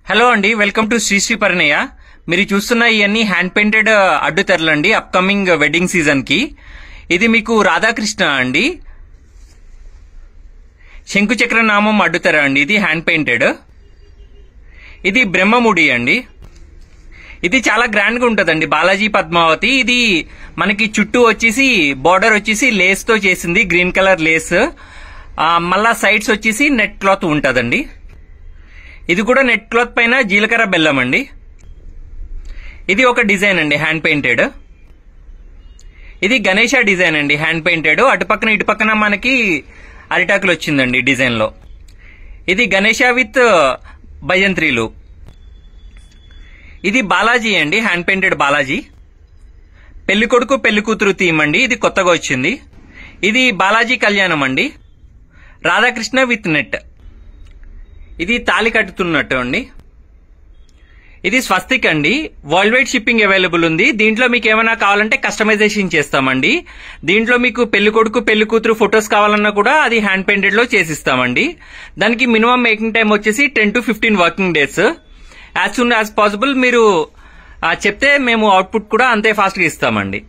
Hello అండి, welcome to Shri పరిణయ. మీరు చూస్తున్న ఇవన్నీ హ్యాండ్ పెయింటెడ్ అడ్డు తెరలండి అప్కమింగ్ వెడ్డింగ్ సీజన్ కి. ఇది మీకు రాధాకృష్ణ అండి, శంకుచక్ర నామం అడ్డుతెర అండి. ఇది హ్యాండ్ పెయింటెడ్. ఇది బ్రహ్మముడి అండి. ఇది చాలా గ్రాండ్ గా ఉంటదండి. బాలాజీ పద్మావతి. ఇది మనకి చుట్టూ వచ్చేసి బార్డర్ వచ్చేసి లేస్ తో చేసింది, గ్రీన్ కలర్ లేస్. మళ్ళా సైడ్స్ వచ్చేసి నెట్ క్లాత్ ఉంటదండి. ఇది కూడా నెట్ క్లాత్ పైన జీలకర్ర బెల్లం అండి. ఇది ఒక డిజైన్ అండి హ్యాండ్ పెయింటెడ్. ఇది గణేష డిజైన్ అండి హ్యాండ్ పెయింటెడ్. అటుపక్కన ఇటుపక్కన మనకి అరిటాకులు వచ్చిందండి డిజైన్ లో. ఇది గణేష విత్ భజంత్రీలు. ఇది బాలాజీ అండి, హ్యాండ్ పెయింటెడ్ బాలాజీ. పెళ్లి కొడుకు పెళ్లి కూతురు థీమ్ అండి. ఇది కొత్తగా వచ్చింది. ఇది బాలాజీ కళ్యాణం అండి, రాధాకృష్ణ విత్ నెట్. ఇది తాళి కట్టుతున్నట్టు అండి. ఇది స్వస్తిక్ అండి. వరల్డ్ వైడ్ షిప్పింగ్ అవైలబుల్ ఉంది. దీంట్లో మీకు ఏమైనా కావాలంటే కస్టమైజేషన్ చేస్తామండి. దీంట్లో మీకు పెళ్లి కొడుకు పెళ్లి కూతురు ఫొటోస్ కావాలన్నా కూడా అది హ్యాండ్ పెయింటెడ్ లో చేసిస్తామండి. దానికి మినిమం మేకింగ్ టైం వచ్చేసి 10 to 15 working days. As soon as possible మీరు చెప్తే మేము అవుట్పుట్ కూడా అంతే ఫాస్ట్ గా ఇస్తామండి.